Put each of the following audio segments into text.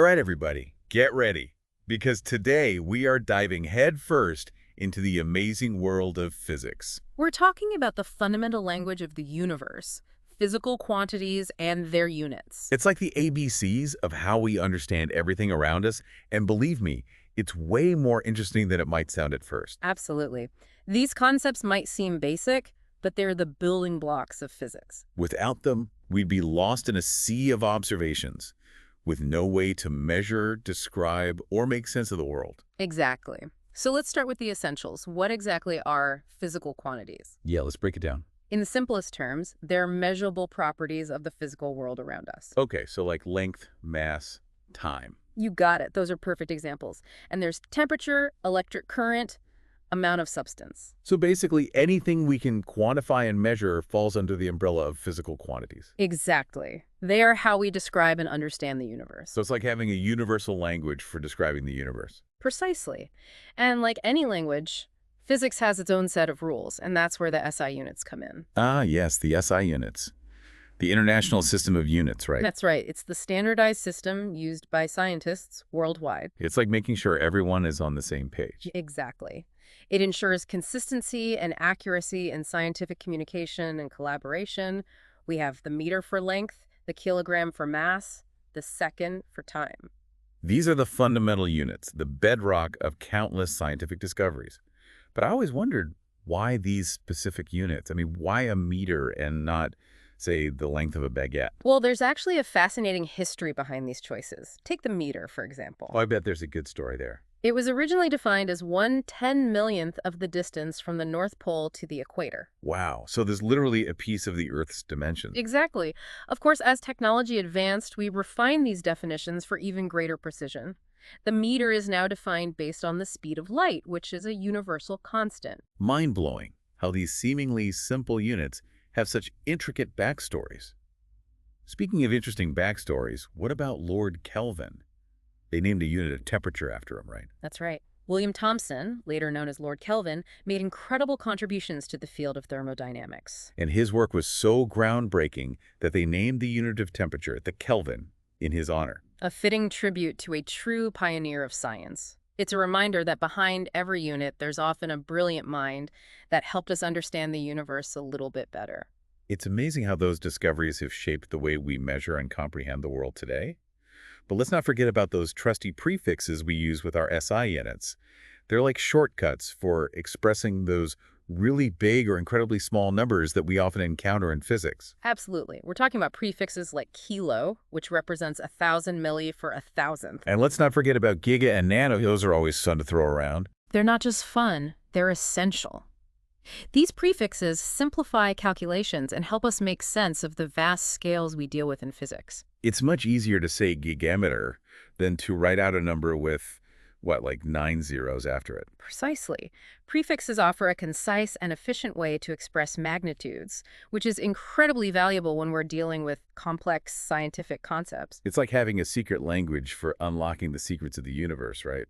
All right, everybody, get ready, because today we are diving headfirst into the amazing world of physics. We're talking about the fundamental language of the universe, physical quantities and their units. It's like the ABCs of how we understand everything around us, and believe me, it's way more interesting than it might sound at first. Absolutely. These concepts might seem basic, but they're the building blocks of physics. Without them, we'd be lost in a sea of observations, with no way to measure, describe, or make sense of the world. Exactly. So let's start with the essentials. What exactly are physical quantities? Yeah, let's break it down. In the simplest terms, they're measurable properties of the physical world around us. Okay, so like length, mass, time. You got it. Those are perfect examples. And there's temperature, electric current, amount of substance. So basically, anything we can quantify and measure falls under the umbrella of physical quantities. Exactly. They are how we describe and understand the universe. So it's like having a universal language for describing the universe. Precisely. And like any language, physics has its own set of rules, and that's where the SI units come in. Ah, yes, the SI units. The International System of Units, right? That's right. It's the standardized system used by scientists worldwide. It's like making sure everyone is on the same page. Exactly. It ensures consistency and accuracy in scientific communication and collaboration. We have the meter for length, the kilogram for mass, the second for time. These are the fundamental units, the bedrock of countless scientific discoveries. But I always wondered, why these specific units? I mean, why a meter and not, say, the length of a baguette? Well, there's actually a fascinating history behind these choices. Take the meter, for example. Oh, I bet there's a good story there. It was originally defined as 1/10,000,000th of the distance from the North Pole to the equator. Wow, so there's literally a piece of the Earth's dimension. Exactly. Of course, as technology advanced, we refined these definitions for even greater precision. The meter is now defined based on the speed of light, which is a universal constant. Mind-blowing how these seemingly simple units have such intricate backstories. Speaking of interesting backstories, what about Lord Kelvin? They named a unit of temperature after him, right? That's right. William Thomson, later known as Lord Kelvin, made incredible contributions to the field of thermodynamics. And his work was so groundbreaking that they named the unit of temperature, the Kelvin, in his honor. A fitting tribute to a true pioneer of science. It's a reminder that behind every unit, there's often a brilliant mind that helped us understand the universe a little bit better. It's amazing how those discoveries have shaped the way we measure and comprehend the world today. But let's not forget about those trusty prefixes we use with our SI units. They're like shortcuts for expressing those really big or incredibly small numbers that we often encounter in physics. Absolutely. We're talking about prefixes like kilo, which represents 1,000 milli for 1,000th. And let's not forget about giga and nano. Those are always fun to throw around. They're not just fun, they're essential. These prefixes simplify calculations and help us make sense of the vast scales we deal with in physics. It's much easier to say gigameter than to write out a number with, what, like 9 zeros after it. Precisely. Prefixes offer a concise and efficient way to express magnitudes, which is incredibly valuable when we're dealing with complex scientific concepts. It's like having a secret language for unlocking the secrets of the universe, right?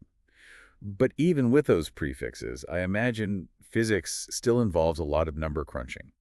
But even with those prefixes, I imagine physics still involves a lot of number crunching.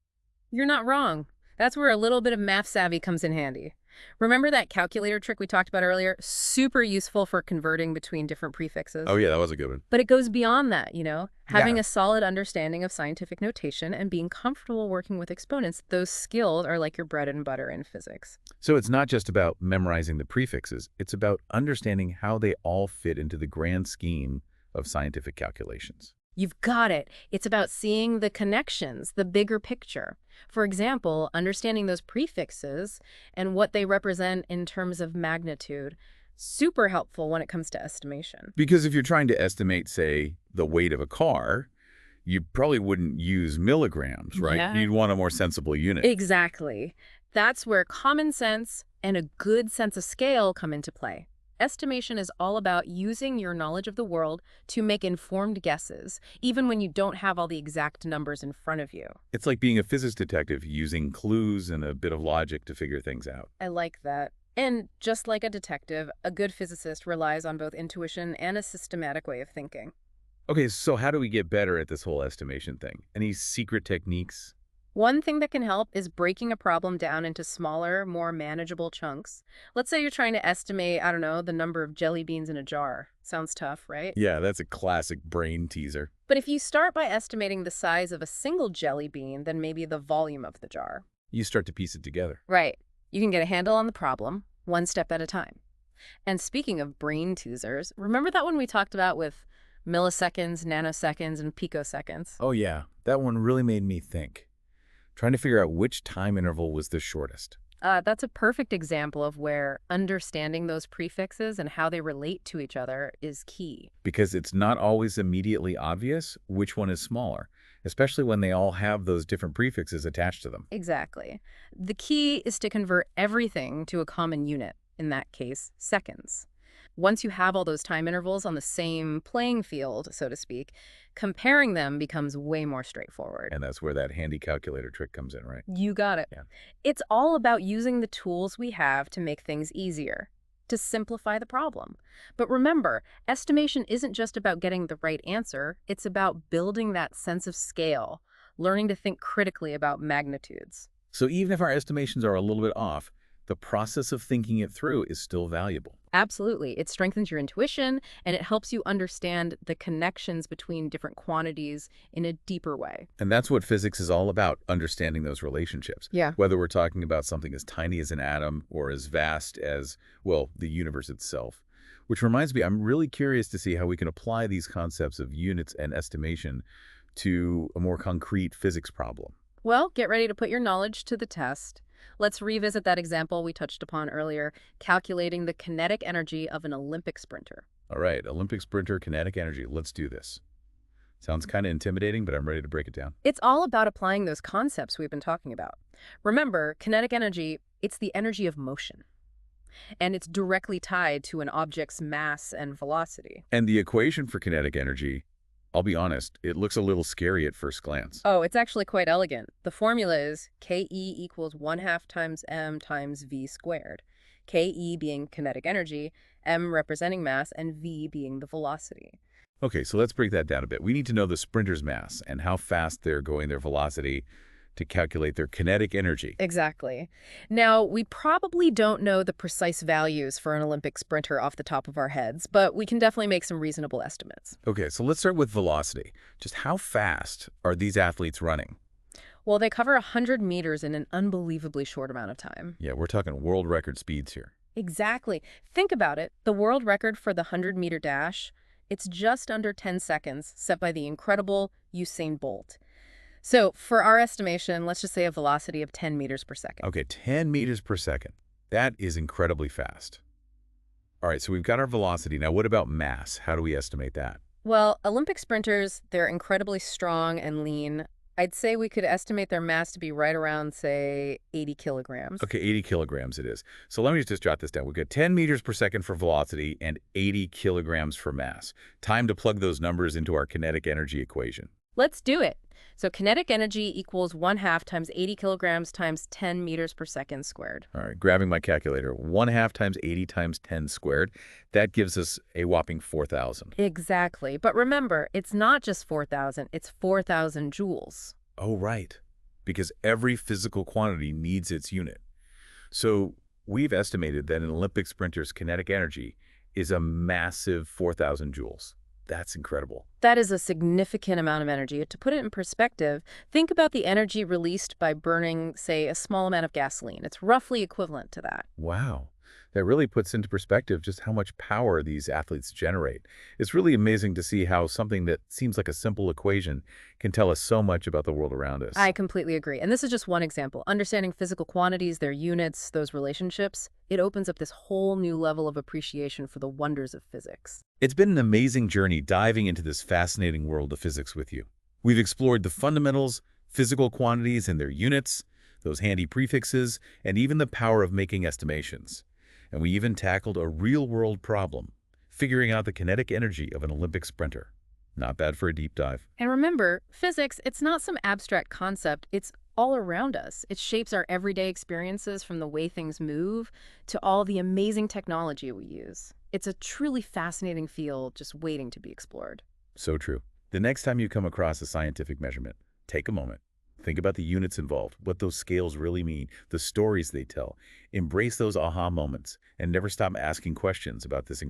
You're not wrong. That's where a little bit of math savvy comes in handy. Remember that calculator trick we talked about earlier? Super useful for converting between different prefixes. Oh yeah, that was a good one. But it goes beyond that, you know? Having Yeah. a solid understanding of scientific notation and being comfortable working with exponents, those skills are like your bread and butter in physics. So it's not just about memorizing the prefixes, it's about understanding how they all fit into the grand scheme of scientific calculations. You've got it. It's about seeing the connections, the bigger picture. For example, understanding those prefixes and what they represent in terms of magnitude. Super helpful when it comes to estimation. Because if you're trying to estimate, say, the weight of a car, you probably wouldn't use milligrams, right? Yeah. You'd want a more sensible unit. Exactly. That's where common sense and a good sense of scale come into play. Estimation is all about using your knowledge of the world to make informed guesses, even when you don't have all the exact numbers in front of you. It's like being a physics detective using clues and a bit of logic to figure things out. I like that. And just like a detective, a good physicist relies on both intuition and a systematic way of thinking. Okay, so how do we get better at this whole estimation thing? Any secret techniques? One thing that can help is breaking a problem down into smaller, more manageable chunks. Let's say you're trying to estimate, I don't know, the number of jelly beans in a jar. Sounds tough, right? Yeah, that's a classic brain teaser. But if you start by estimating the size of a single jelly bean, then maybe the volume of the jar. You start to piece it together. Right. You can get a handle on the problem, one step at a time. And speaking of brain teasers, remember that one we talked about with milliseconds, nanoseconds, and picoseconds? Oh yeah, that one really made me think. Trying to figure out which time interval was the shortest. That's a perfect example of where understanding those prefixes and how they relate to each other is key. Because it's not always immediately obvious which one is smaller, especially when they all have those different prefixes attached to them. Exactly. The key is to convert everything to a common unit, in that case, seconds. Once you have all those time intervals on the same playing field, so to speak, comparing them becomes way more straightforward. And that's where that handy calculator trick comes in, right? You got it. Yeah. It's all about using the tools we have to make things easier, to simplify the problem. But remember, estimation isn't just about getting the right answer, it's about building that sense of scale, learning to think critically about magnitudes. So even if our estimations are a little bit off, the process of thinking it through is still valuable. Absolutely. It strengthens your intuition, and it helps you understand the connections between different quantities in a deeper way. And that's what physics is all about, understanding those relationships. Yeah. Whether we're talking about something as tiny as an atom or as vast as, well, the universe itself. Which reminds me, I'm really curious to see how we can apply these concepts of units and estimation to a more concrete physics problem. Well, get ready to put your knowledge to the test. Let's revisit that example we touched upon earlier, calculating the kinetic energy of an Olympic sprinter. All right, Olympic sprinter, kinetic energy. Let's do this. Sounds kind of intimidating, but I'm ready to break it down. It's all about applying those concepts we've been talking about. Remember, kinetic energy, it's the energy of motion. And it's directly tied to an object's mass and velocity. And the equation for kinetic energy, I'll be honest, it looks a little scary at first glance. Oh, it's actually quite elegant. The formula is Ke equals 1/2 times m times v squared. Ke being kinetic energy, m representing mass, and v being the velocity. Okay, so let's break that down a bit. We need to know the sprinter's mass and how fast they're going, their velocity, to calculate their kinetic energy. Exactly. Now, we probably don't know the precise values for an Olympic sprinter off the top of our heads, but we can definitely make some reasonable estimates. Okay, so let's start with velocity. Just how fast are these athletes running? Well, they cover 100 meters in an unbelievably short amount of time. Yeah, we're talking world record speeds here. Exactly. Think about it. The world record for the 100-meter dash, it's just under 10 seconds, set by the incredible Usain Bolt. So for our estimation, let's just say a velocity of 10 meters per second. Okay, 10 meters per second. That is incredibly fast. All right, so we've got our velocity. Now, what about mass? How do we estimate that? Well, Olympic sprinters, they're incredibly strong and lean. I'd say we could estimate their mass to be right around, say, 80 kilograms. Okay, 80 kilograms it is. So let me just jot this down. We've got 10 meters per second for velocity and 80 kilograms for mass. Time to plug those numbers into our kinetic energy equation. Let's do it. So kinetic energy equals 1/2 times 80 kilograms times 10 meters per second squared. All right, grabbing my calculator. 1/2 times 80 times 10 squared. That gives us a whopping 4,000. Exactly. But remember, it's not just 4,000, it's 4,000 joules. Oh, right. Because every physical quantity needs its unit. So we've estimated that an Olympic sprinter's kinetic energy is a massive 4,000 joules. That's incredible. That is a significant amount of energy. To put it in perspective, think about the energy released by burning, say, a small amount of gasoline. It's roughly equivalent to that. Wow. That really puts into perspective just how much power these athletes generate. It's really amazing to see how something that seems like a simple equation can tell us so much about the world around us. I completely agree. And this is just one example. Understanding physical quantities, their units, those relationships, it opens up this whole new level of appreciation for the wonders of physics. It's been an amazing journey diving into this fascinating world of physics with you. We've explored the fundamentals, physical quantities and their units, those handy prefixes, and even the power of making estimations. And we even tackled a real-world problem, figuring out the kinetic energy of an Olympic sprinter. Not bad for a deep dive. And remember, physics, it's not some abstract concept. It's all around us. It shapes our everyday experiences, from the way things move to all the amazing technology we use. It's a truly fascinating field just waiting to be explored. So true. The next time you come across a scientific measurement, take a moment, Think about the units involved, what those scales really mean, the stories they tell. Embrace those aha moments, and never stop asking questions about this incredible